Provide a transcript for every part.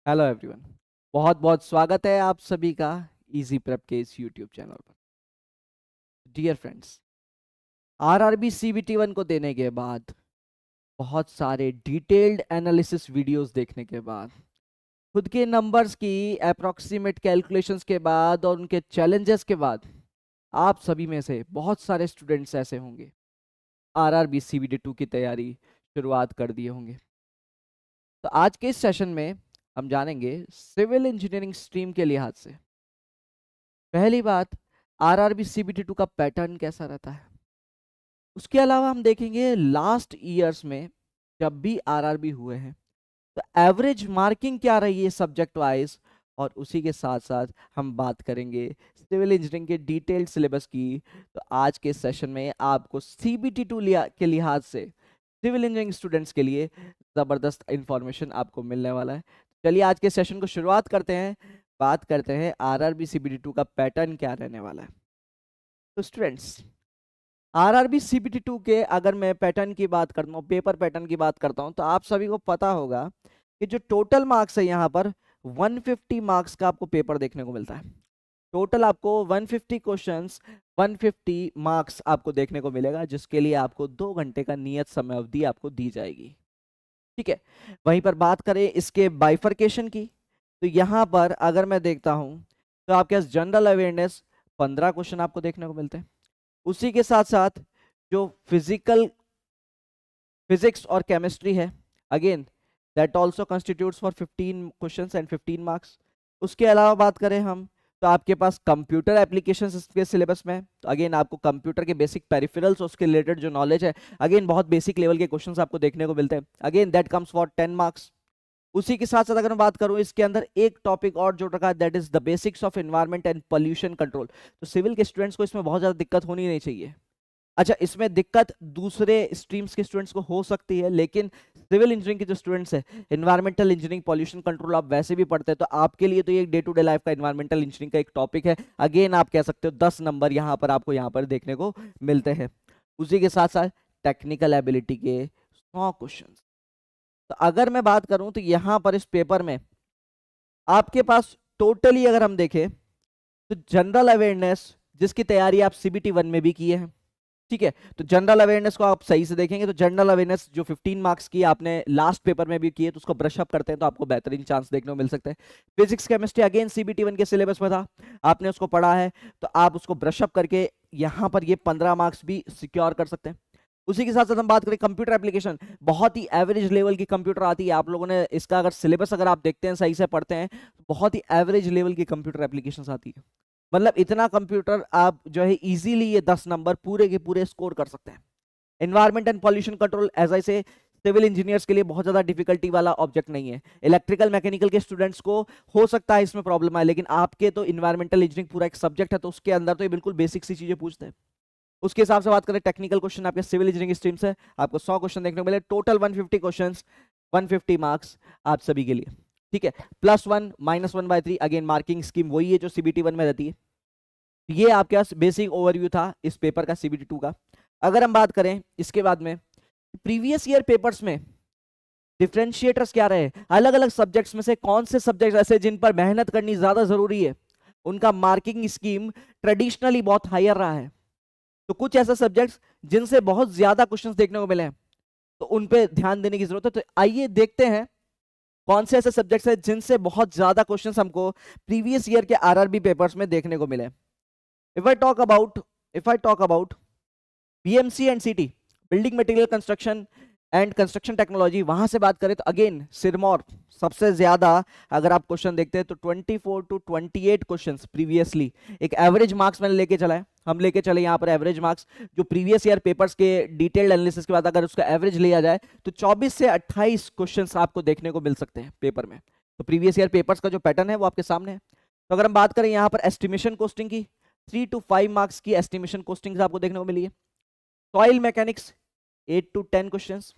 Hello everyone. बहुत बहुत स्वागत है आप सभी का इजी प्रेप के इस यूट्यूब चैनल पर। डियर फ्रेंड्स, आरआरबी सीबीटी 1 को देने के बाद, बहुत सारे डिटेल्ड एनालिसिस वीडियोस देखने के बाद, खुद के नंबर्स की अप्रोक्सीमेट कैलकुलेशंस के बाद और उनके चैलेंजेस के बाद, आप सभी में से बहुत सारे स्टूडेंट्स ऐसे होंगे आरआरबी सीबीटी 2 की तैयारी शुरुआत कर दिए होंगे। तो आज के इस सेशन में हम जानेंगे सिविल इंजीनियरिंग स्ट्रीम के लिहाज से पहली बात, आरआरबी सीबीटी 2 का पैटर्न कैसा रहता है। उसके अलावा हम देखेंगे लास्ट ईयर्स में जब भी आरआरबी हुए हैं तो एवरेज मार्किंग क्या रही है सब्जेक्ट वाइज, और उसी के साथ साथ हम बात करेंगे सिविल इंजीनियरिंग के डिटेल्ड सिलेबस की। तो आज के सेशन में आपको सीबीटी 2 के लिहाज से सिविल इंजीनियरिंग स्टूडेंट्स के लिए ज़बरदस्त इंफॉर्मेशन आपको मिलने वाला है। चलिए आज के सेशन को शुरुआत करते हैं, बात करते हैं आरआरबी सीबीटी 2 का पैटर्न क्या रहने वाला है। तो स्टूडेंट्स, आरआरबी सीबीटी 2 के अगर मैं पैटर्न की बात करता हूँ, पेपर पैटर्न की बात करता हूँ, तो आप सभी को पता होगा कि जो टोटल मार्क्स है यहाँ पर 150 मार्क्स का आपको पेपर देखने को मिलता है। टोटल आपको 150 क्वेश्चंस, 150 मार्क्स आपको देखने को मिलेगा, जिसके लिए आपको 2 घंटे का नियत समय अवधि आपको दी जाएगी। ठीक है, वहीं पर बात करें इसके बाइफरकेशन की, तो यहाँ पर अगर मैं देखता हूँ तो आपके पास जनरल अवेयरनेस 15 क्वेश्चन आपको देखने को मिलते हैं। उसी के साथ साथ जो फिजिक्स और केमिस्ट्री है, again that also constitutes for 15 questions and 15 marks. उसके अलावा बात करें हम तो आपके पास कंप्यूटर एप्लीकेशंस इसके सिलेबस में है, तो अगेन आपको कंप्यूटर के बेसिक पेरिफेरल्स उसके रिलेटेड जो नॉलेज है, अगेन बहुत बेसिक लेवल के क्वेश्चंस आपको देखने को मिलते हैं। Again that comes for 10 marks. उसी के साथ साथ अगर मैं बात करूं, इसके अंदर एक टॉपिक और जोड़ रखा है, that is the basics of environment and pollution control. तो सिविल के स्टूडेंट्स को इसमें बहुत ज्यादा दिक्कत होनी नहीं चाहिए। अच्छा, इसमें दिक्कत दूसरे स्ट्रीम्स के स्टूडेंट्स को हो सकती है, लेकिन सिविल इंजीनियरिंग के जो स्टूडेंट्स है, एनवायरमेंटल इंजीनियरिंग, पॉल्यूशन कंट्रोल आप वैसे भी पढ़ते हैं, तो आपके लिए तो ये डे टू डे लाइफ का एनवायरमेंटल इंजीनियरिंग का एक टॉपिक है। अगेन आप कह सकते हो 10 नंबर यहाँ पर आपको यहाँ पर देखने को मिलते हैं। उसी के साथ साथ टेक्निकल एबिलिटी के 100 क्वेश्चन। तो अगर मैं बात करूं तो यहाँ पर इस पेपर में आपके पास टोटली अगर हम देखें तो जनरल अवेयरनेस, जिसकी तैयारी आप सीबीटी 1 में भी किए हैं, ठीक है, तो जनरल अवेयरनेस को आप सही से देखेंगे तो जनरल अवेयरनेस जो 15 मार्क्स की आपने लास्ट पेपर में भी किए, तो उसको ब्रश अप करते हैं तो आपको बेहतरीन चांस देखने को मिल सकते हैं। फिजिक्स केमिस्ट्री अगेन सीबीटी 1 के सिलेबस में था, आपने उसको पढ़ा है, तो आप उसको ब्रश अप करके यहाँ पर ये 15 मार्क्स भी सिक्योर कर सकते हैं। उसी के साथ साथ हम बात करें कंप्यूटर एप्लीकेशन, बहुत ही एवरेज लेवल की कंप्यूटर आती है। आप लोगों ने इसका अगर सिलेबस अगर आप देखते हैं, सही से पढ़ते हैं, तो बहुत ही एवरेज लेवल की कंप्यूटर एप्लीकेशन आती है। मतलब इतना कंप्यूटर आप जो है इजीली ये 10 नंबर पूरे के पूरे स्कोर कर सकते हैं। Environment and pollution control as I say civil engineers के लिए बहुत ज्यादा डिफिकल्टी वाला ऑब्जेक्ट नहीं है। इलेक्ट्रिकल मैकेनिकल के स्टूडेंट्स को हो सकता है इसमें प्रॉब्लम आए, लेकिन आपके तो इन्वायरमेंटल इंजीनियरिंग पूरा एक सब्जेक्ट है, तो उसके अंदर तो ये बिल्कुल बेसिक सी चीजें पूछते हैं। उसके हिसाब से बात करें टेक्निकल क्वेश्चन, आपके सिविल इंजीनियरिंग स्ट्रीम से आपको 100 क्वेश्चन देखने को मिले, टोटल 150 क्वेश्चन, 150 मार्क्स आप सभी के लिए। ठीक है, +1 -1/3, अगेन मार्किंग स्कीम वही है जो सीबीटी 1 में रहती है। ये आपके पास बेसिक ओवरव्यू था इस पेपर का सीबीटी 2 का। अगर हम बात करें इसके बाद में प्रीवियस ईयर पेपर्स में डिफरेंशिएटर्स क्या रहे, अलग अलग सब्जेक्ट्स में से कौन से सब्जेक्ट्स ऐसे जिन पर मेहनत करनी ज्यादा जरूरी है, उनका मार्किंग स्कीम ट्रेडिशनली बहुत हायर रहा है। तो कुछ ऐसे सब्जेक्ट्स जिनसे बहुत ज्यादा क्वेश्चंस देखने को मिले हैं, तो उन पे ध्यान देने की जरूरत है। तो आइए देखते हैं कौन से ऐसे सब्जेक्ट्स हैं जिनसे बहुत ज्यादा क्वेश्चंस हमको प्रीवियस ईयर के आरआरबी पेपर्स में देखने को मिले। If I talk about BMC and CT, building material construction and construction technology, वहां से बात करें तो अगेन सिरमौर सबसे ज्यादा अगर आप क्वेश्चन देखते हैं तो 24 to 28 क्वेश्चंस प्रीवियसली। एक एवरेज मार्क्स मैंने लेके चला है, हम लेके चले यहाँ पर एवरेज मार्क्स जो प्रीवियस ईयर पेपर्स के डिटेल्ड एनालिसिस के बाद अगर उसका एवरेज लिया जाए तो 24 से 28 क्वेश्चंस आपको देखने को मिल सकते हैं पेपर में। तो प्रीवियस ईयर पेपर्स का जो पैटर्न है वो आपके सामने है। तो अगर हम बात करें यहाँ पर एस्टिमेशन कोस्टिंग की, 3 to 5 मार्क्स की एस्टिमेशन कोस्टिंग आपको देखने को मिली है। Soil mechanics 8 to 10 questions.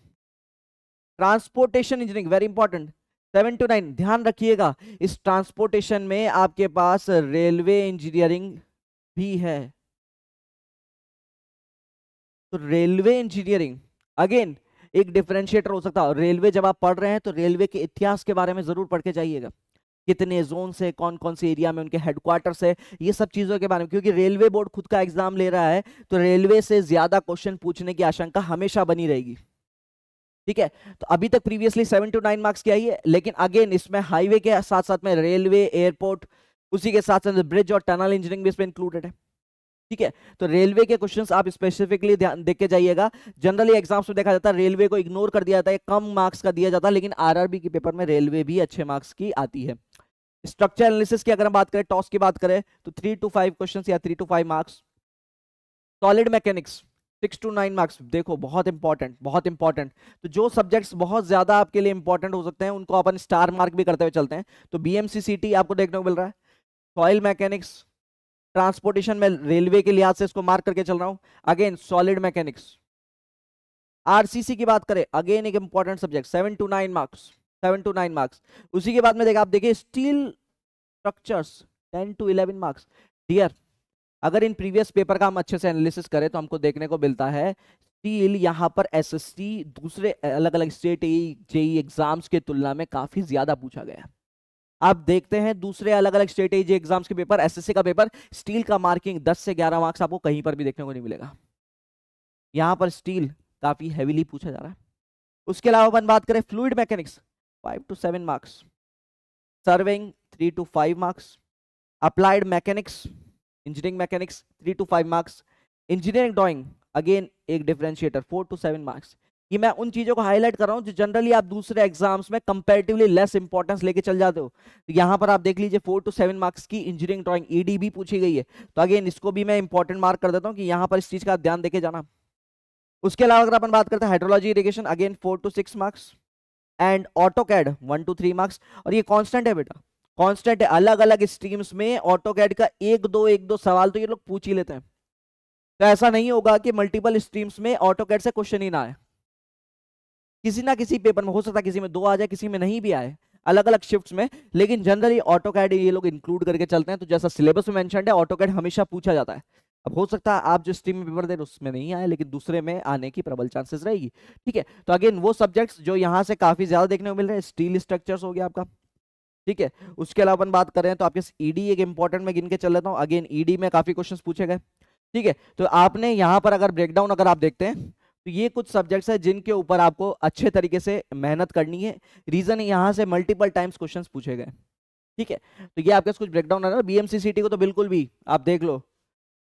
Transportation engineering very important, 7 to 9। ध्यान रखिएगा इस ट्रांसपोर्टेशन में आपके पास रेलवे इंजीनियरिंग भी है। तो रेलवे इंजीनियरिंग अगेन एक डिफरेंशिएटर हो सकता है। रेलवे जब आप पढ़ रहे हैं तो रेलवे के इतिहास के बारे में जरूर पढ़ के जाइएगा, कितने जोन से, कौन कौन से एरिया में उनके हेडक्वार्टर्स है, ये सब चीजों के बारे में, क्योंकि रेलवे बोर्ड खुद का एग्जाम ले रहा है तो रेलवे से ज्यादा क्वेश्चन पूछने की आशंका हमेशा बनी रहेगी। ठीक है, तो अभी तक प्रीवियसली 7 to 9 मार्क्स की आई है, लेकिन अगेन इसमें हाईवे के साथ साथ में रेलवे, एयरपोर्ट, उसी के साथ साथ ब्रिज और टनल इंजीनियरिंग भी इसमें इंक्लूडेड है। ठीक है, तो रेलवे के क्वेश्चंस आप स्पेसिफिकली ध्यान देख के जाइएगा। जनरली एग्जाम्स में देखा जाता है रेलवे को इग्नोर कर दिया जाता है, कम मार्क्स का दिया जाता है, लेकिन आरआरबी के पेपर में रेलवे भी अच्छे मार्क्स की आती है। स्ट्रक्चर एनालिसिस की अगर हम बात करें, टॉस की बात करें, तो 3 to 5 क्वेश्चंस या 3 to 5 marks. Solid mechanics 6 to 9 marks, देखो बहुत इंपॉर्टेंट, बहुत इंपॉर्टेंट। तो जो सब्जेक्ट्स बहुत ज्यादा आपके लिए इंपॉर्टेंट हो सकते हैं उनको अपन स्टार मार्क भी करते हुए चलते हैं। तो बीएमसीसीटी आपको देखने को मिल रहा है, सॉइल मैकेनिक्स, ट्रांसपोर्टेशन में रेलवे के लिहाज से इसको मार्क करके चल रहा हूं, अगेन सॉलिड मैकेनिक्स। आरसीसी की बात करें, अगेन एक important subject, 7 to 9 marks, 7 to 9 marks. उसी के बाद में देखा आप देखिए steel structures 10 to 11 marks. Dear, अगर इन प्रीवियस पेपर का हम अच्छे से एनालिसिस करें तो हमको देखने को मिलता है स्टील यहाँ पर एसएससी दूसरे अलग अलग स्टेट जेई एग्जाम्स के तुलना में काफी ज्यादा पूछा गया। आप देखते हैं दूसरे अलग अलग स्टेट जेई एग्जाम्स के पेपर, एसएससी का पेपर, स्टील का मार्किंग 10 से 11 मार्क्स आपको कहीं पर भी देखने को नहीं मिलेगा। यहाँ पर स्टील काफी हैवीली पूछा जा रहा है। उसके अलावा अपन बात करें fluid mechanics 5 to 7 marks, surveying 3 to 5 marks, applied mechanics, engineering mechanics 3 to 5 marks, engineering drawing again एक डिफरेंशिएटर 4 to 7 मार्क्स। ये मैं उन चीजों को हाईलाइट कर रहा हूं जो जनरली आप दूसरे एग्जाम्स में कंपैरेटिवली लेस इंपॉर्टेंस लेके चल जाते हो। तो यहां पर आप देख लीजिए 4 to 7 मार्क्स की इंजीनियरिंग ड्राइंग ईडी भी पूछी गई है, तो अगेन इसको भी मैं इंपॉर्टेंट मार्क कर देता हूं कि यहां पर इस चीज का ध्यान देके जाना। उसके अलावा अगर अपन बात करते हैं hydrology irrigation, again 4 to 6 marks, and AutoCAD 1 to 3 marks. और ये कांस्टेंट है बेटा, कांस्टेंट है, अलग अलग स्ट्रीम्स में ऑटोकैड का एक दो सवाल तो ये लोग पूछ ही लेते हैं। तो ऐसा नहीं होगा कि मल्टीपल स्ट्रीम्स में ऑटोकैड से क्वेश्चन ही ना आए, किसी ना किसी पेपर में हो सकता है किसी में 2 आ जाए, किसी में नहीं भी आए, अलग अलग शिफ्ट्स में, लेकिन जनरली ऑटोकैड ये लोग इंक्लूड करके चलते हैं। तो जैसा सिलेबस में मेंशन्ड है ऑटोकैड हमेशा पूछा जाता है। अब हो सकता है आप जो स्ट्रीम में पेपर दे रहे उसमें नहीं आए, लेकिन दूसरे में आने की प्रबल चांसेस रहेगी। ठीक है, तो अगेन वो सब्जेक्ट्स जो यहाँ से काफी ज्यादा देखने को मिल रहे हैं, स्टील स्ट्रक्चर्स हो गया आपका। ठीक है, उसके अलावा अपन बात करें तो आपके ईडी एक इंपॉर्टेंट में गिन के चल लेता हूँ, अगेन ईडी में काफी क्वेश्चंस पूछे गए। ठीक है, तो आपने यहाँ पर अगर ब्रेकडाउन अगर आप देखते हैं तो ये कुछ सब्जेक्ट्स है जिनके ऊपर आपको अच्छे तरीके से मेहनत करनी है। रीजन यहाँ से मल्टीपल टाइम्स क्वेश्चंस पूछे गए। ठीक है, तो ये आपके कुछ ब्रेकडाउन है ना। बीएमसीसीटी को तो बिल्कुल भी आप देख लो,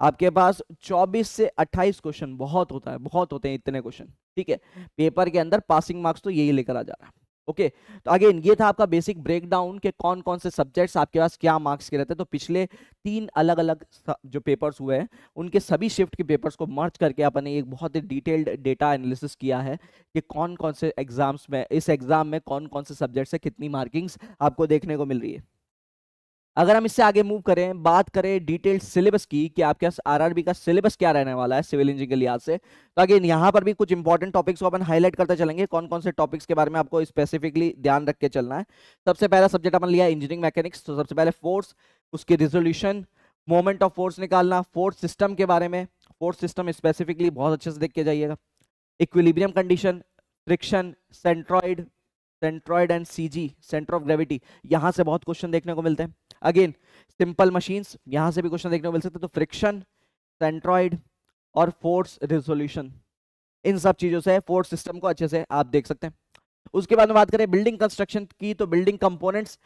आपके पास 24 से 28 क्वेश्चन बहुत होता है, बहुत होते हैं इतने क्वेश्चन। ठीक है, पेपर के अंदर पासिंग मार्क्स तो यही लेकर आ जा रहा है। ओके, तो अगेन ये था आपका बेसिक ब्रेकडाउन के कौन कौन से सब्जेक्ट्स आपके पास क्या मार्क्स के रहते हैं। तो पिछले 3 अलग अलग जो पेपर्स हुए हैं उनके सभी शिफ्ट के पेपर्स को मर्ज करके अपन ने एक बहुत ही डिटेल्ड डेटा एनालिसिस किया है कि कौन कौन से एग्जाम्स में, इस एग्जाम में कौन कौन से सब्जेक्ट से कितनी मार्किंग्स आपको देखने को मिल रही है। अगर हम इससे आगे मूव करें, बात करें डिटेल्ड सिलेबस की कि आपके पास आरआरबी का सिलेबस क्या रहने वाला है सिविल इंजीनियरिंग के लिहाज से, तो अगेन यहाँ पर भी कुछ इंपॉर्टेंट टॉपिक्स को अपन हाईलाइट करते चलेंगे, कौन कौन से टॉपिक्स के बारे में आपको स्पेसिफिकली ध्यान रख के चलना है। सबसे पहला सब्जेक्ट अपन लिया इंजीनियरिंग मैकेनिक्स। तो सबसे पहले फोर्स, उसकी रिजोल्यूशन, मोमेंट ऑफ फोर्स निकालना, फोर्स सिस्टम के बारे में, फोर्स सिस्टम स्पेसिफिकली बहुत अच्छे से देख के जाइएगा, equilibrium condition, friction, centroid and CG, centre of gravity, यहां से बहुत क्वेश्चन देखने को मिलते हैं। अगेन सिंपल मशीन्स, यहां से भी क्वेश्चन देखने को मिल सकते हैं। तो फ्रिक्शन, सेंट्रॉइड और फोर्स रिजोल्यूशन, इन सब चीजों से फोर्स सिस्टम को अच्छे से आप देख सकते हैं। उसके बाद में बात करें बिल्डिंग कंस्ट्रक्शन की, तो बिल्डिंग कंपोनेंट्स,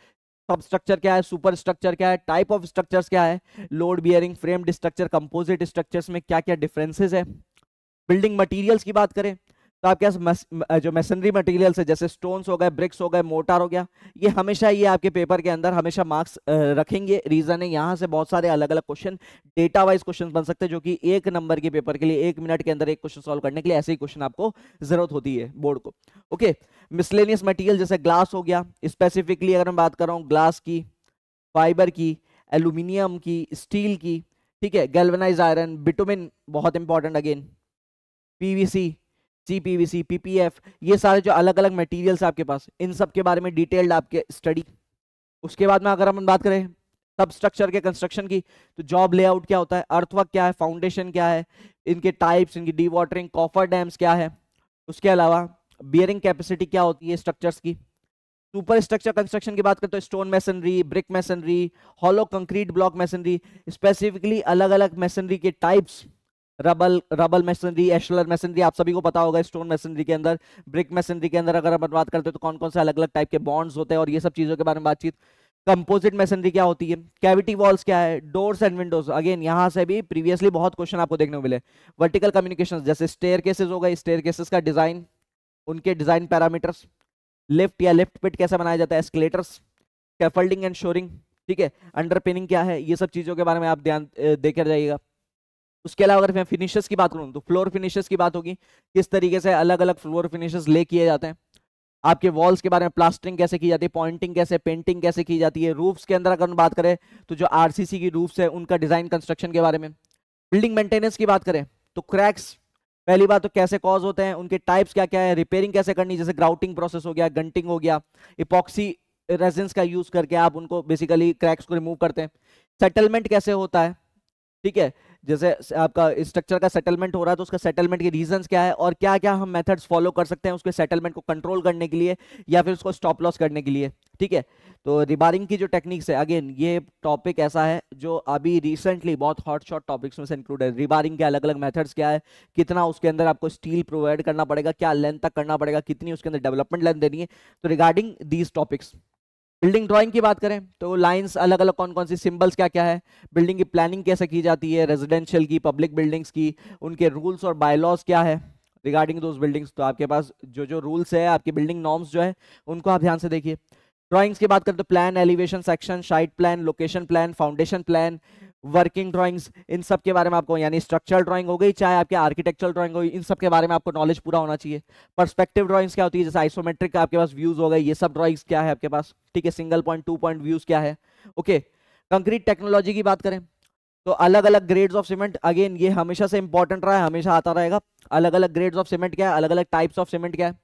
सब स्ट्रक्चर क्या है, सुपर स्ट्रक्चर क्या है, टाइप ऑफ स्ट्रक्चर्स क्या है, load bearing, framed structure, composite structures में क्या क्या डिफरेंसेस है। बिल्डिंग मटेरियल्स की बात करें तो आपके पास जो मैसनरी मटेरियल्स है जैसे स्टोन्स हो गए, ब्रिक्स हो गए, मोटार हो गया, ये हमेशा ये आपके पेपर के अंदर हमेशा मार्क्स रखेंगे। रीजन है यहाँ से बहुत सारे अलग अलग क्वेश्चन डेटा वाइज क्वेश्चन बन सकते हैं, जो कि 1 नंबर के पेपर के लिए 1 मिनट के अंदर एक क्वेश्चन सॉल्व करने के लिए ऐसे ही क्वेश्चन आपको जरूरत होती है बोर्ड को। ओके, मिसलेनियस मटेरियल जैसे ग्लास हो गया, स्पेसिफिकली अगर मैं बात कर रहा हूँ ग्लास की, फाइबर की, एल्यूमिनियम की, स्टील की, ठीक है, गैल्वेनाइज आयरन, बिटुमिन बहुत important, again PVC, CPVC, PPF, ये सारे जो अलग अलग मटेरियल्स आपके पास, इन सब के बारे में डिटेल्ड आपके स्टडी। उसके बाद में अगर हम बात करें सब स्ट्रक्चर के कंस्ट्रक्शन की, तो जॉब लेआउट क्या होता है, अर्थवर्क क्या है, फाउंडेशन क्या है, इनके टाइप्स, इनकी डी वाटरिंग, कॉफर डैम्स क्या है। उसके अलावा बियरिंग कैपेसिटी क्या होती है स्ट्रक्चर्स की। सुपर स्ट्रक्चर कंस्ट्रक्शन की बात करते हैं, stone masonry, brick masonry, hollow concrete block masonry, specifically अलग अलग मैसनरी के types, rubble rubble masonry, ashlar masonry, आप सभी को पता होगा। स्टोन मैसनरी के अंदर, ब्रिक मैसनरी के अंदर अगर अपन बात करते हैं तो कौन कौन से अलग अलग टाइप के बॉन्ड्स होते हैं और ये सब चीजों के बारे में बातचीत। कंपोजिट मैसनरी क्या होती है, कैविटी वॉल्स क्या है, डोर्स एंड विंडोज, अगेन यहां से भी प्रीवियसली बहुत क्वेश्चन आपको देखने को मिले। वर्टिकल कम्युनिकेशन जैसे स्टेयर केसेस हो गए, स्टेयर केसेस का डिजाइन, उनके डिजाइन पैरामीटर्स, लिफ्ट या लिफ्ट पिट कैसे बनाया जाता है, एस्केलेटर्स, स्कैफोल्डिंग एंड शोरिंग, ठीक है, अंडरपिनिंग क्या है, ये सब चीजों के बारे में आप ध्यान देकर जाइएगा। उसके अलावा अगर मैं फिनिशेस की बात करूं तो फ्लोर फिनिशेस की बात होगी, किस तरीके से अलग अलग फ्लोर फिनिशेस ले किए जाते हैं। आपके वॉल्स के बारे में प्लास्टरिंग कैसे की जाती है, पॉइंटिंग कैसे, पेंटिंग कैसे की जाती है। रूफ्स के अंदर अगर हम बात करें तो जो आरसीसी की रूफ्स है उनका डिजाइन कंस्ट्रक्शन के बारे में। बिल्डिंग मेंटेनेंस की बात करें तो क्रैक्स, पहली बात तो कैसे कॉज होते हैं, उनके टाइप्स क्या क्या है, रिपेयरिंग कैसे करनी, जैसे ग्राउटिंग प्रोसेस हो गया, गंटिंग हो गया, इपॉक्सी रेजिन्स का यूज करके आप उनको बेसिकली क्रैक्स को रिमूव करते हैं। सेटलमेंट कैसे होता है, ठीक है, जैसे आपका स्ट्रक्चर का सेटलमेंट हो रहा है तो उसका सेटलमेंट के रीजंस क्या है और क्या क्या हम मेथड्स फॉलो कर सकते हैं उसके सेटलमेंट को कंट्रोल करने के लिए या फिर उसको स्टॉप लॉस करने के लिए, ठीक है। तो रिबारिंग की जो टेक्निक्स है, अगेन ये टॉपिक ऐसा है जो अभी रिसेंटली बहुत हॉट शॉट टॉपिक्स में से इंक्लूड है। रिबारिंग के अलग अलग मेथड्स क्या है, कितना उसके अंदर आपको स्टील प्रोवाइड करना पड़ेगा, क्या लेंथ तक करना पड़ेगा, कितनी उसके अंदर डेवलपमेंट लेंथ देनी है। तो regarding these topics, building drawing की बात करें तो लाइंस अलग अलग कौन कौन सी, सिंबल्स क्या क्या है, बिल्डिंग की प्लानिंग कैसे की जाती है, रेजिडेंशियल की, पब्लिक बिल्डिंग्स की, उनके रूल्स और बायलॉज क्या है रिगार्डिंग दोज बिल्डिंग्स। तो आपके पास जो जो रूल्स है, आपकी बिल्डिंग नॉर्म्स जो है उनको आप ध्यान से देखिए। ड्राइंग्स की बात करें तो plan, elevation, section, site plan, location plan, foundation plan, working drawings, इन सब के बारे में आपको, यानी स्ट्रक्चरल ड्राइंग हो गई चाहे आपके आर्किटेक्चरल ड्राइंग हो गई, इन सब के बारे में आपको नॉलेज पूरा होना चाहिए। पर्सपेक्टिव ड्राइंग्स क्या होती है, जैसे आइसोमेट्रिक आपके पास व्यूज हो गए, ये सब ड्राइंग्स क्या है आपके पास, ठीक है, single point, two point views क्या है, ओके। कंक्रीट टेक्नोलॉजी की बात करें तो अलग अलग ग्रेड्स ऑफ सीमेंट, अगेन ये हमेशा से इंपॉर्टेंट रहा है, हमेशा आता रहेगा। अलग अलग ग्रेड्स ऑफ सीमेंट क्या है, अलग अलग टाइप्स ऑफ सीमेंट क्या है।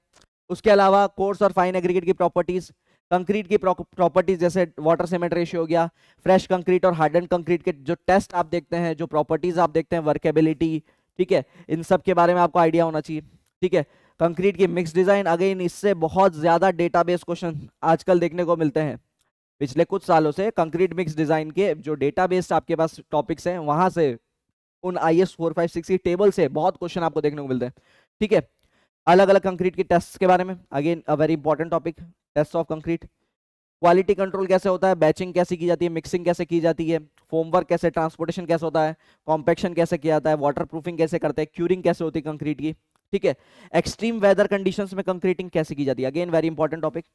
उसके अलावा कोर्स और फाइन एग्रीगेट की प्रॉपर्टीज, कंक्रीट की प्रॉपर्टीज जैसे वाटर सीमेंट रेशियो हो गया, फ्रेश कंक्रीट और हार्डन कंक्रीट के जो टेस्ट आप देखते हैं, जो प्रॉपर्टीज आप देखते हैं, वर्केबिलिटी, ठीक है, इन सब के बारे में आपको आइडिया होना चाहिए, ठीक है। कंक्रीट की मिक्स डिजाइन, अगेन इससे बहुत ज्यादा डेटाबेस क्वेश्चन आजकल देखने को मिलते हैं। पिछले कुछ सालों से कंक्रीट मिक्स डिजाइन के जो डेटाबेस आपके पास टॉपिक्स हैं वहां से, उन IS 456 की टेबल से बहुत क्वेश्चन आपको देखने को मिलते हैं, ठीक है। अलग अलग कंक्रीट के टेस्ट के बारे में, again a very important topic, test of concrete. Quality control कैसे होता है, बैचिंग कैसे की जाती है, मिक्सिंग कैसे की जाती है, फोमवर्क कैसे, ट्रांसपोर्टेशन कैसे होता है, कॉम्पैक्शन कैसे किया जाता है, वाटर प्रूफिंग कैसे करते हैं, क्यूरिंग कैसे होती है कंक्रीट की, ठीक है। एक्सट्रीम वेदर कंडीशंस में कंक्रीटिंग कैसे की जाती है, अगेन वेरी इंपॉर्टेंट टॉपिक,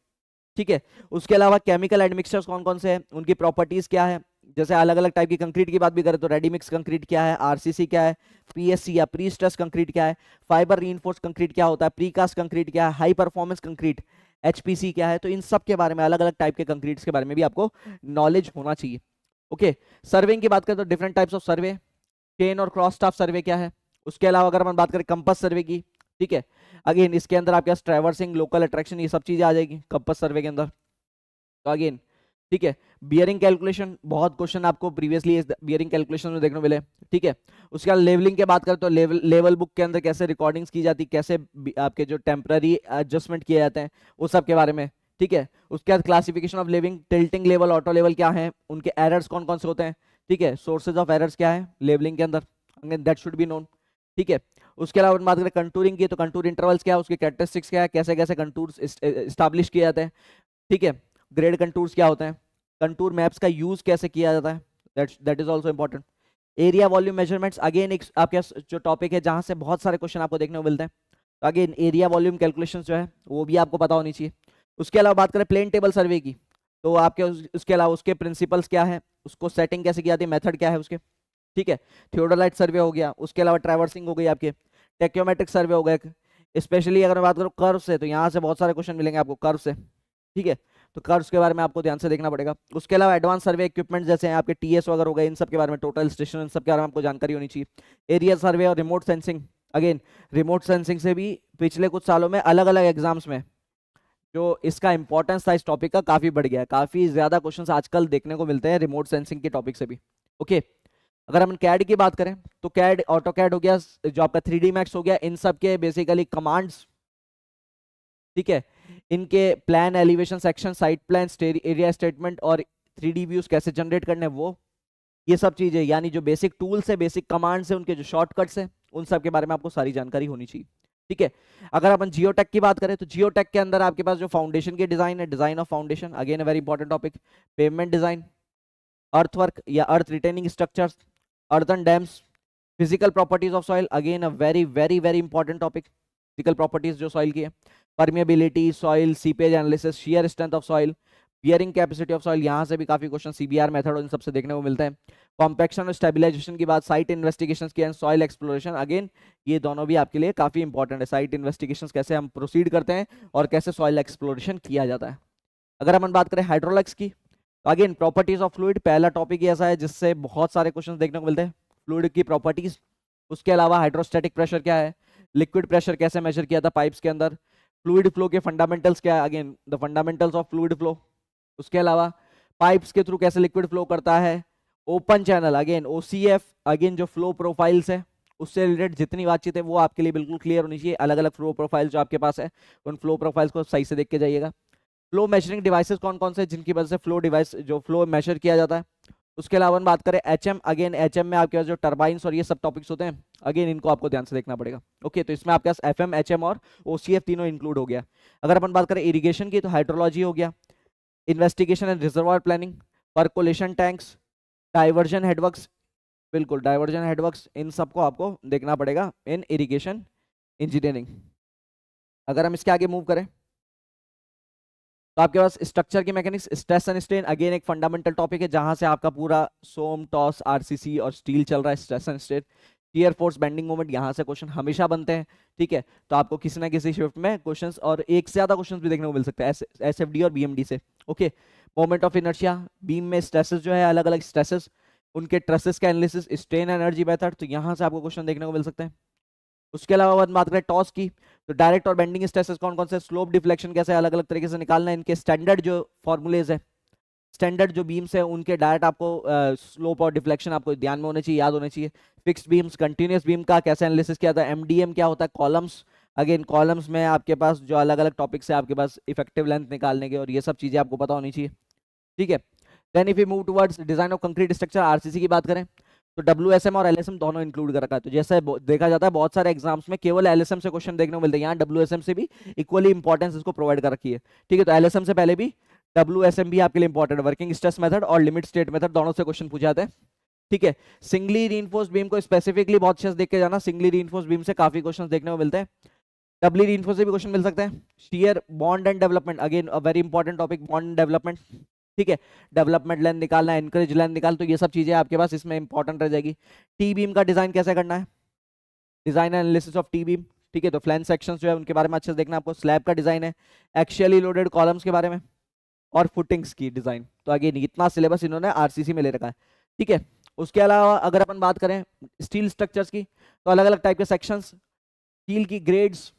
ठीक है। उसके अलावा केमिकल एडमिक्सचर्स कौन कौन से हैं, उनकी प्रॉपर्टीज क्या है, जैसे अलग अलग टाइप की कंक्रीट की बात भी करें तो रेडी मिक्स कंक्रीट क्या है, आरसीसी क्या है, पीएससी या प्री स्ट्रेस कंक्रीट क्या है, फाइबर रीइंफोर्स्ड कंक्रीट क्या होता है, प्रीकास्ट कंक्रीट क्या है, हाई परफॉर्मेंस कंक्रीट HPC क्या है। तो इन सब के बारे में, अलग अलग टाइप के कंक्रीट्स के बारे में भी आपको नॉलेज होना चाहिए, ओके। सर्वेइंग की बात करें तो different types of survey, chain और क्रॉस स्टाफ सर्वे क्या है। उसके अलावा अगर हम बात करें कंपास सर्वे की, ठीक है, अगेन इसके अंदर आपके पास ट्रैवर्सिंग, लोकल अट्रैक्शन, ये सब चीजें आ जाएगी कंपास सर्वे के अंदर। तो अगेन, ठीक है, बियरिंग कैलकुलेशन, बहुत क्वेश्चन आपको प्रीवियसली बियरिंग कैलकुलेशन में देखने को मिले, ठीक है। उसके बाद लेवलिंग की बात करें तो लेवल बुक के अंदर कैसे रिकॉर्डिंग्स की जाती, कैसे आपके जो टेम्पररी एडजस्टमेंट किए जाते हैं वो सब के बारे में, ठीक है। उसके बाद classification of levelling, tilting level, auto level क्या है, उनके एरर्स कौन कौन से होते हैं, ठीक है, सोर्सेज ऑफ एरर्स क्या है लेवलिंग के अंदर, दैट शुड बी नोन, ठीक है। उसके अलावा बात करें कंटूरिंग की तो कंटूर इंटरवल्स क्या है, उसके कैरेक्टरिस्टिक्स क्या है, कैसे कैसे कंटूर्स एस्टैब्लिश किए जाते हैं, ठीक है। ग्रेड कंटूर्स क्या होते हैं, कंटूर मैप्स का यूज कैसे किया जाता है, that is also important. Area volume measurements, again एक आपके जो टॉपिक है जहां से बहुत सारे क्वेश्चन आपको देखने को मिलते हैं। तो अगेन एरिया वॉल्यूम कैलकुलेशन जो है वो भी आपको पता होनी चाहिए। उसके अलावा बात करें प्लेन टेबल सर्वे की तो आपके उसके अलावा उसके प्रिंसिपल्स क्या है, उसको सेटिंग कैसे की जाती है, मेथड क्या है उसके, ठीक है। थियोडोलाइट सर्वे हो गया, उसके अलावा ट्रैवर्सिंग हो गई आपके, टेक्योमेट्रिक सर्वे हो गया, स्पेशली अगर मैं बात करूँ कर्व से तो यहाँ से बहुत सारे क्वेश्चन मिलेंगे आपको कर्व से, ठीक है। तो कर्व्स के बारे में आपको ध्यान से देखना पड़ेगा। उसके अलावा एडवांस सर्वे इक्विपमेंट जैसे हैं आपके TS वगैरह हो गए, इन सब के बारे में, टोटल स्टेशन, इन सब के बारे में आपको जानकारी होनी चाहिए। एरिया सर्वे और remote sensing, again remote sensing से भी पिछले कुछ सालों में अलग अलग एग्जाम्स में जो इसका इंपॉर्टेंस था इस टॉपिक का काफी बढ़ गया है, काफी ज्यादा क्वेश्चंस आजकल देखने को मिलते हैं रिमोट सेंसिंग के टॉपिक से भी, ओके। अगर हम कैड की बात करें तो कैड, ऑटो कैड हो गया, जो आपका 3D मैक्स हो गया, इन सब के बेसिकली कमांड्स ठीक है, इनके plan, elevation, section, site plan, area statement और 3D व्यूज कैसे जनरेट करने वो, ये सब चीजें, यानी जो बेसिक टूल्स है, बेसिक कमांड्स है, उनके जो शॉर्टकट्स है, उन सब के बारे में आपको सारी जानकारी होनी चाहिए। ठीक है, अगर अपन जियोटेक की बात करें तो जियोटेक के अंदर आपके पास जो फाउंडेशन की डिजाइन है, design of foundation, again a very important topic, pavement design, earthwork या earth retaining structures, earthen dams, physical properties of soil, again a very very very important topic, physical properties जो soil की है, permeability, soil seepage analysis, shear strength of soil, bearing capacity of soil, यहाँ से भी काफी question CBR method और इन सबसे देखने को मिलता है। कॉम्पैक्शन और स्टेबलाइजेशन की बात, साइट इन्वेस्टिगेशंस की एंड सॉइल एक्सप्लोरेशन, अगेन ये दोनों भी आपके लिए काफी इंपॉर्टेंट है। साइट इन्वेस्टिगेशंस कैसे हम प्रोसीड करते हैं और कैसे सॉइल एक्सप्लोरेशन किया जाता है। अगर हम बात करें हाइड्रोलिक्स की, तो अगेन प्रॉपर्टीज ऑफ फ्लूइड, पहला टॉपिक ही ऐसा है जिससे बहुत सारे क्वेश्चन देखने को मिलते हैं, फ्लूइड की प्रॉपर्टीज। उसके अलावा हाइड्रोस्टैटिक प्रेशर क्या है, लिक्विड प्रेशर कैसे मेजर किया था पाइप्स के अंदर, फ्लूइड फ्लो के फंडामेंटल्स क्या है, again the fundamentals of fluid flow. उसके अलावा पाइप्स के थ्रू कैसे लिक्विड फ्लो करता है, open channel, again OCF, again जो फ्लो प्रोफाइल्स है उससे रिलेटेड जितनी बातचीत है वो आपके लिए बिल्कुल क्लियर होनी चाहिए। अलग अलग फ्लो प्रोफाइल जो आपके पास है उन फ्लो प्रोफाइल्स को सही से देख के जाइएगा। फ्लो मेजरिंग डिवाइसेस कौन कौन से जिनकी वजह से फ्लो डिवाइस जो फ्लो मेजर किया जाता है। उसके अलावा हम बात करें एचएम, अगेन एचएम में आपके पास जो टर्बाइंस और ये सब टॉपिक्स होते हैं, अगेन इनको आपको ध्यान से देखना पड़ेगा। ओके, तो इसमें आपके पास एफएम, एचएम और ओसीएफ तीनों इंक्लूड हो गया। अगर अपन बात करें इरिगेशन की तो हाइड्रोलॉजी हो गया, investigation and reservoir planning, percolation tanks, diversion headworks, बिल्कुल डाइवर्जन हेडवर्क्स, इन सबको आपको देखना पड़ेगा इन इरिगेशन इंजीनियरिंग। अगर हम इसके आगे मूव करें तो आपके पास स्ट्रक्चर की mechanics, stress and strain, again एक फंडामेंटल टॉपिक है जहां से आपका पूरा सोम, टॉस, आरसीसी और स्टील चल रहा है, stress and strain, shear force, bending moment, यहाँ से क्वेश्चन हमेशा बनते हैं। ठीक है, तो आपको किसी ना किसी शिफ्ट में क्वेश्चंस और एक से ज्यादा क्वेश्चंस भी देखने को मिल सकते हैं एसएफडी और बीएमडी से। Okay, moment of inertia, beam में स्ट्रेसेस जो है, अलग अलग स्ट्रेसेस, उनके ट्रेसेस का एनालिसिस, स्ट्रेन एनर्जी मेथड, तो यहाँ से आपको क्वेश्चन देखने को मिल सकते हैं। उसके अलावा बात करें टॉस की तो डायरेक्ट और बेंडिंग स्ट्रेसेस कौन कौन से, स्लोप डिफ्लेक्शन कैसे अलग अलग तरीके से निकालना है, इनके स्टैंडर्ड जो फॉर्मूलेज है, स्टैंडर्ड जो बीम्स है उनके डायरेक्ट आपको स्लोप और डिफ्लेक्शन आपको ध्यान में होने चाहिए, याद होने चाहिए। फिक्स्ड बीम्स, कंटिन्यूअस बीम का कैसे एनालिसिस किया था, एमडीएम क्या होता है, कॉलम्स, अगेन कॉलम्स में आपके पास जो अलग अलग टॉपिक्स है आपके पास इफेक्टिव लेंथ निकालने के, और ये सब चीजें आपको पता होनी चाहिए। ठीक है, then if you move towards design of concrete structure, RCC की बात करें तो डब्ल्यूएसएम और एलएसएम दोनों इंक्लूड कर रखा है। तो जैसे देखा जाता है बहुत सारे एग्जाम्स में केवल एलएसएम से क्वेश्चन देखने को मिलते हैं, यहाँ डब्ल्यूएसएम से भी इक्वली इंपॉर्टेंस इसको प्रोवाइड कर रखी है। ठीक है, तो एलएसएम से पहले भी डब्ल्यूएसएम भी आपके लिए इंपॉर्टेंट है, वर्किंग स्ट्रेस मेथड और लिमिट स्टेट मेथड दोनों से क्वेश्चन पूछे जाते हैं। ठीक है, सिंगली रीइंफोर्स्ड बीम को स्पेसिफिकली बहुत अच्छे से देख के जाना, सिंगली रीइंफोर्स्ड बीम से काफी क्वेश्चन देखने को मिलते हैं, डबली रीइंफोर्स्ड से भी क्वेश्चन मिल सकते हैं। Shear, bond and development, again a very important topic, bond and development. ठीक है, डेवलपमेंट लेंथ निकालना, एनकरेज लेंथ निकाल, तो ये सब चीजें आपके पास इसमें इंपॉर्टेंट रह जाएगी। टी बीम का डिजाइन कैसे करना है, design analysis of T beam. ठीक है, तो फ्लैंज सेक्शंस जो है उनके बारे में अच्छे से देखना आपको, स्लैब का डिजाइन है, एक्शियली लोडेड कॉलम्स के बारे में और फुटिंग्स की डिजाइन। तो अगेन इतना सिलेबस इन्होंने आरसीसी में ले रखा है। ठीक है, उसके अलावा अगर अपन बात करें स्टील स्ट्रक्चर्स की तो अलग अलग टाइप के सेक्शंस, स्टील की grades,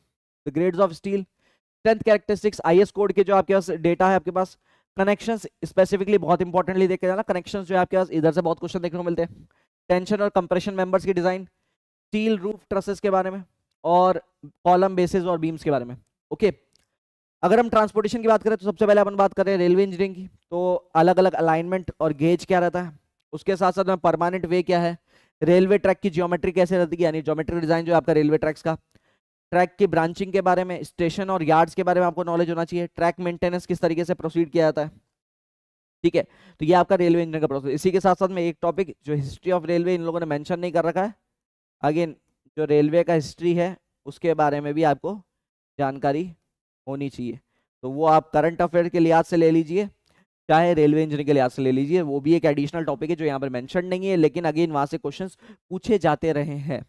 the grades of steel, strength characteristics, IS code के जो आपके पास डेटा है आपके पास, कनेक्शंस स्पेसिफिकली बहुत इंपॉर्टेंटली देख के जाना, कनेक्शंस जो है आपके पास इधर से बहुत क्वेश्चन देखने को मिलते हैं, टेंशन और कंप्रेशन मेंबर्स की डिजाइन, स्टील रूफ ट्रसेस के बारे में और कॉलम बेसिस और बीम्स के बारे में। ओके, अगर हम ट्रांसपोर्टेशन की बात करें तो सबसे पहले अपन बात करें रेलवे इंजीनियरिंग की, तो अलग अलग अलाइनमेंट और गेज क्या रहता है, उसके साथ साथ में परमानेंट वे क्या है, रेलवे ट्रैक की ज्योमेट्री कैसे रहती है, यानी ज्योमेट्रिक डिजाइन जो आपका रेलवे ट्रैक्स का, ट्रैक की ब्रांचिंग के बारे में, स्टेशन और यार्ड्स के बारे में आपको नॉलेज होना चाहिए, ट्रैक मेंटेनेंस किस तरीके से प्रोसीड किया जाता है। ठीक है, तो ये आपका रेलवे इंजीनियर का प्रोसेस। इसी के साथ साथ में एक टॉपिक जो हिस्ट्री ऑफ रेलवे इन लोगों ने मेंशन नहीं कर रखा है, अगेन जो रेलवे का हिस्ट्री है उसके बारे में भी आपको जानकारी होनी चाहिए, तो वो आप करंट अफेयर के लिहाज से ले लीजिए चाहे रेलवे इंजीनियरिंग के लिहाज से ले लीजिए, वो भी एक एडिशनल टॉपिक है जो यहाँ पर मेंशन नहीं है, लेकिन अगेन वहां से क्वेश्चंस पूछे जाते रहे हैं।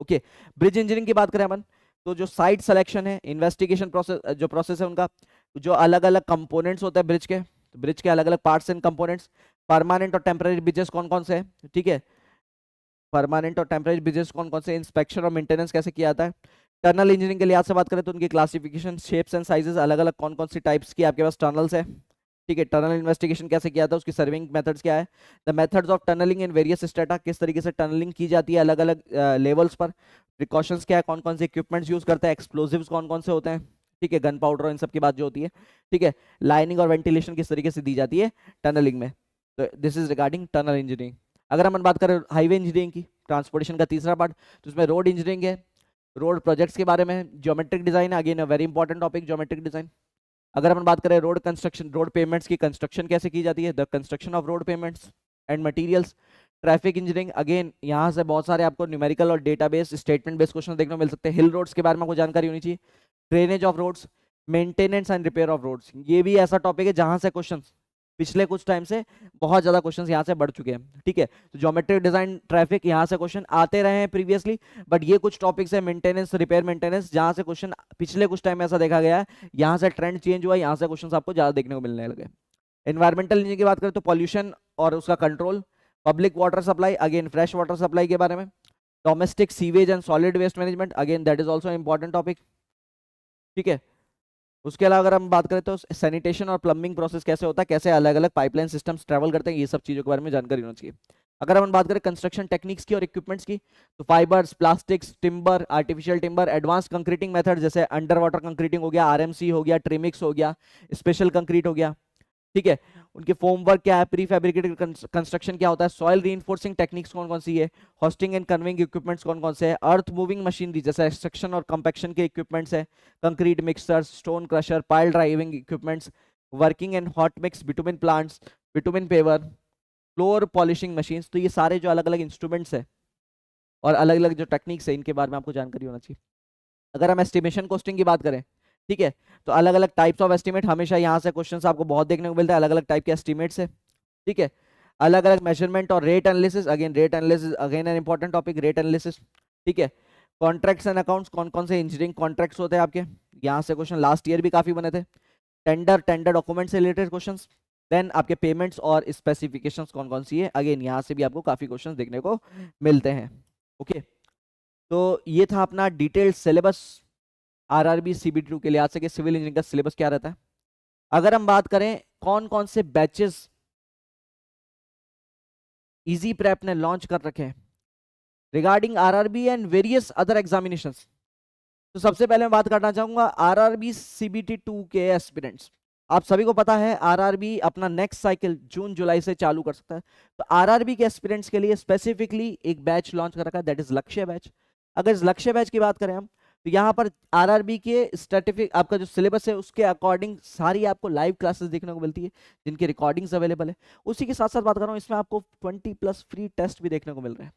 ओके, ब्रिज इंजीनियरिंग की बात करें अपन तो जो साइट सिलेक्शन है, इन्वेस्टिगेशन प्रोसेस, जो प्रोसेस है उनका, जो अलग अलग कंपोनेंट्स होते हैं ब्रिज के, तो ब्रिज के अलग अलग पार्ट्स एंड कंपोनेंट्स, परमानेंट और टेम्पररी ब्रिजेस कौन कौन से हैं, ठीक है, परमानेंट और टेम्पररी ब्रिजेस कौन कौन से, इंस्पेक्शन और मेंटेनेंस कैसे किया जाता है। टनल इंजीनियरिंग के लिहाज से बात करें तो उनकी क्लासिफिकेशन, शेप्स एंड साइजेस, अलग अलग कौन कौन सी टाइप्स की आपके पास टनल्स है, ठीक है, टनल इन्वेस्टिगेशन कैसे किया था, उसकी सर्विंग मेथड्स क्या है, the methods of tunnelling in various strata, किस तरीके से टनलिंग की जाती है अलग अलग लेवल्स पर, प्रिकॉशंस क्या है, कौन कौन से इक्विपमेंट्स यूज करते हैं, एक्सप्लोजिव्स कौन कौन से होते हैं, ठीक है, गन पाउडर और इन सब की बात जो होती है, ठीक है, लाइनिंग और वेंटिलेशन किस तरीके से दी जाती है टनलिंग में, तो this is regarding tunnel engineering. अगर हम बात करें हाईवे इंजीनियरिंग की, ट्रांसपोर्टेशन का तीसरा पार्ट, तो उसमें रोड इंजीनियरिंग है, रोड प्रोजेक्ट्स के बारे में, geometric design, again a very important topic geometric design. अगर हम बात करें रोड कंस्ट्रक्शन, रोड पेमेंट्स की कंस्ट्रक्शन कैसे की जाती है, the construction of road payments and materials. Traffic engineering, again यहाँ से बहुत सारे आपको न्यूमेरिकल और डेटाबेस स्टेटमेंट बेस्ड क्वेश्चन देखने को मिल सकते हैं। हिल रोड्स के बारे में आपको जानकारी होनी चाहिए, drainage of roads, maintenance and repair of roads, ये भी ऐसा टॉपिक है जहां से क्वेश्चन पिछले कुछ टाइम से बहुत ज्यादा क्वेश्चंस यहाँ से बढ़ चुके हैं, ठीक है। तो ज्योमेट्रिक डिजाइन, ट्रैफिक, यहाँ से क्वेश्चन आते रहे हैं प्रीवियसली, बट ये कुछ टॉपिक्स है मेंटेनेंस, रिपेयर, मेंटेनेंस, जहां से क्वेश्चन पिछले कुछ टाइम में ऐसा देखा गया है, यहाँ से ट्रेंड चेंज हुआ, यहाँ से क्वेश्चन आपको ज्यादा देखने को मिलने लगे। एनवायरमेंटल इंजीनियरिंग की बात करें तो पॉल्यूशन और उसका control, public water supply, again fresh water supply के बारे में, domestic sewage and solid waste management, again that is also important topic, ठीक है। उसके अलावा अगर हम बात करें तो सैनिटेशन और प्लम्बिंग प्रोसेस कैसे होता है, कैसे अलग अलग पाइपलाइन सिस्टम्स ट्रैवल करते हैं, ये सब चीज़ों के बारे में जानकारी होनी चाहिए। अगर हम बात करें कंस्ट्रक्शन टेक्निक्स की और इक्विपमेंट्स की, तो fibres, plastics, timber, artificial timber, advance concreting method जैसे अंडर वाटर कंक्रीटिंग हो गया, आरएमसी हो गया, ट्रिमिक्स हो गया, स्पेशल कंक्रीट हो गया, ठीक है। उनके फॉर्मवर्क क्या है, प्री फैब्रिकेटेड कंस्ट्रक्शन क्या होता है, सॉइल रीइंफोर्सिंग टेक्निक्स कौन कौन सी है, होस्टिंग एंड कन्वेइंग इक्विपमेंट्स कौन कौन से है, अर्थ मूविंग मशीनरी जैसे एक्सट्रक्शन और कंपैक्शन के इक्विपमेंट्स है, concrete mixer, stone crusher, pile driving equipments, working and hot mix bitumen plants, bitumen paver, floor polishing machines, तो ये सारे जो अलग अलग इंस्ट्रूमेंट्स है और अलग अलग जो टेक्निक्स है इनके बारे में आपको जानकारी होना चाहिए। अगर हम एस्टिमेशन कॉस्टिंग की बात करें, ठीक है, तो अलग अलग टाइप्स ऑफ एस्टिमेट, हमेशा यहाँ से क्वेश्चंस आपको बहुत देखने को मिलता है, अलग अलग टाइप के एस्टिमेट्स है, ठीक है। अलग अलग मेजरमेंट और rate analysis, again rate analysis again an important topic, rate analysis, ठीक है। कॉन्ट्रैक्ट्स एंड अकाउंट्स, कौन कौन से इंजीनियरिंग कॉन्ट्रैक्ट्स होते हैं आपके, यहाँ से क्वेश्चन लास्ट ईयर भी काफी बने थे। टेंडर, टेंडर डॉक्यूमेंट से रिलेटेड क्वेश्चन, देन आपके पेमेंट्स और स्पेसिफिकेशंस कौन कौन सी है, अगेन यहाँ से भी आपको काफी क्वेश्चन देखने को मिलते हैं, ओके। तो ये था अपना डिटेल्ड सिलेबस आरआरबी सीबीटी 2 के लिए। आज से सिविल इंजीनियरिंग का सिलेबस क्या रहता है, अगर हम बात करें कौन कौन से बैचेस इजी प्रेप ने लॉन्च कर रखे हैं regarding RRB and various other examinations, तो सबसे पहले मैं बात करना चाहूंगा आरआरबी सीबीटी 2 के एस्पिरेंट्स। आप सभी को पता है आरआरबी अपना नेक्स्ट साइकिल जून जुलाई से चालू कर सकता है, तो आरआरबी के एस्पिरेंट्स के लिए स्पेसिफिकली एक बैच लॉन्च कर रखा है, दैट इज लक्ष्य बैच। अगर इस लक्ष्य बैच की बात करें हम, तो यहाँ पर आरआरबी के स्टैटिफिक आपका जो सिलेबस है उसके अकॉर्डिंग सारी आपको लाइव क्लासेस देखने को मिलती है जिनकी रिकॉर्डिंग्स अवेलेबल है। उसी के साथ साथ बात कर रहा हूँ, इसमें आपको 20+ फ्री टेस्ट भी देखने को मिल रहे हैं।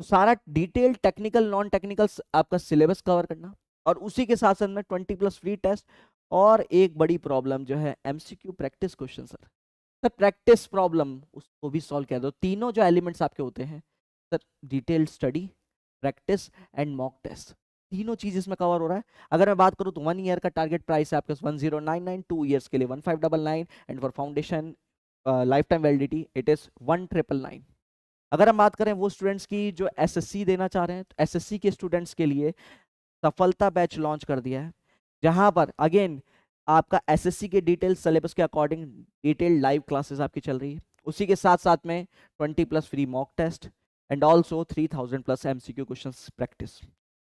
तो सारा डिटेल टेक्निकल नॉन टेक्निकल आपका सिलेबस कवर करना, और उसी के साथ साथ में 20+ फ्री टेस्ट, और एक बड़ी प्रॉब्लम जो है MCQ practice question. Sir practice problem उसको भी सॉल्व कर दो, तीनों जो एलिमेंट्स आपके होते हैं sir, detailed study, practice and mock test, तीनों चीज इसमें कवर हो रहा है। अगर मैं बात करूं तो 1 ईयर का टारगेट प्राइस है आपके 1099, 2 ईयर्स के लिए 1599, and for foundation life time validity it is 1999। अगर हम बात करें वो स्टूडेंट्स की जो एसएससी देना चाह रहे हैं, तो एसएससी के स्टूडेंट्स के लिए सफलता बैच लॉन्च कर दिया है, जहां पर अगेन आपका एसएससी के डिटेल सिलेबस के अकॉर्डिंग डिटेल्ड लाइव क्लासेस आपकी चल रही है, उसी के साथ साथ में 20+ free mock test and also 3000+ MCQ questions practice.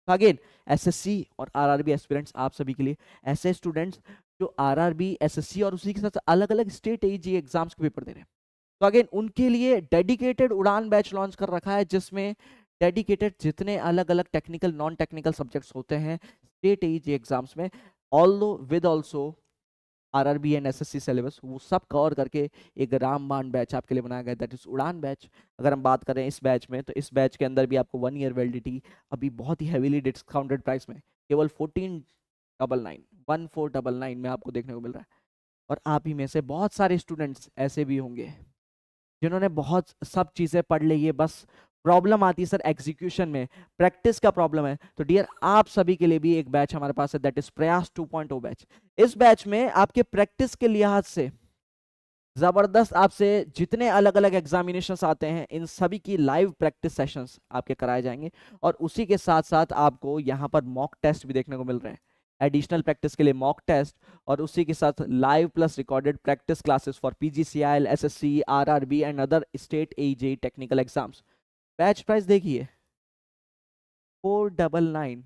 Again SSC और आरआरबी एस्पिरेंट्स आप सभी के लिए, ऐसे स्टूडेंट्स जो आरआरबी, एसएससी और उसी के साथ अलग अलग स्टेट एजी एग्जाम्स के पेपर दे रहे हैं, तो अगेन उनके लिए डेडिकेटेड उड़ान बैच लॉन्च कर रखा है, जिसमें डेडिकेटेड जितने अलग अलग टेक्निकल नॉन टेक्निकल सब्जेक्ट्स होते हैं स्टेट एजी एग्जाम्स में, although with also RRB and SSC syllabus, वो सब कवर करके एक रामबाण बैच आपके लिए बनाया गया, दैट इज उड़ान बैच। अगर हम बात करें इस बैच में, तो इस बैच के अंदर भी आपको 1 ईयर वैलिडिटी अभी बहुत ही हैवीली डिस्काउंटेड प्राइस में केवल 1499 में आपको देखने को मिल रहा है। और आप ही में से बहुत सारे स्टूडेंट्स ऐसे भी होंगे जिन्होंने बहुत सब चीज़ें पढ़ ली है, बस प्रॉब्लम आती है सर एग्जीक्यूशन में, प्रैक्टिस का प्रॉब्लम है। तो डियर आप सभी के लिए भी एक बैच हमारे पास है, दैट इज प्रयास 2.0 बैच। इस बैच में आपके प्रैक्टिस के लिहाज से जबरदस्त आपसे जितने अलग अलग एग्जामिनेशंस आते हैं इन सभी की लाइव प्रैक्टिस सेशंस आपके कराए जाएंगे, और उसी के साथ साथ आपको यहाँ पर मॉक टेस्ट भी देखने को मिल रहे हैं, एडिशनल प्रैक्टिस के लिए मॉक टेस्ट, और उसी के साथ live plus recorded practice classes for PGCIL, SSC, RRB and other state AJE technical exams. Batch price देखिए 499,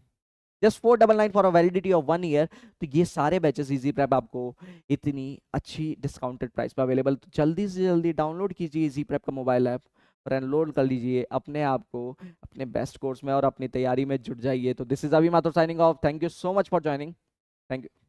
just 499 for a validity of 1 year. तो ये सारे बैचेस इजी प्रेप आपको इतनी अच्छी डिस्काउंटेड प्राइस पे अवेलेबल। तो जल्दी से जल्दी डाउनलोड कीजिए इजी प्रेप का मोबाइल ऐप और एनरोल कर लीजिए अपने आप को अपने बेस्ट कोर्स में और अपनी तैयारी में जुट जाइए। तो दिस इज अभी Mathur signing off. Thank you so much for joining. Thank you.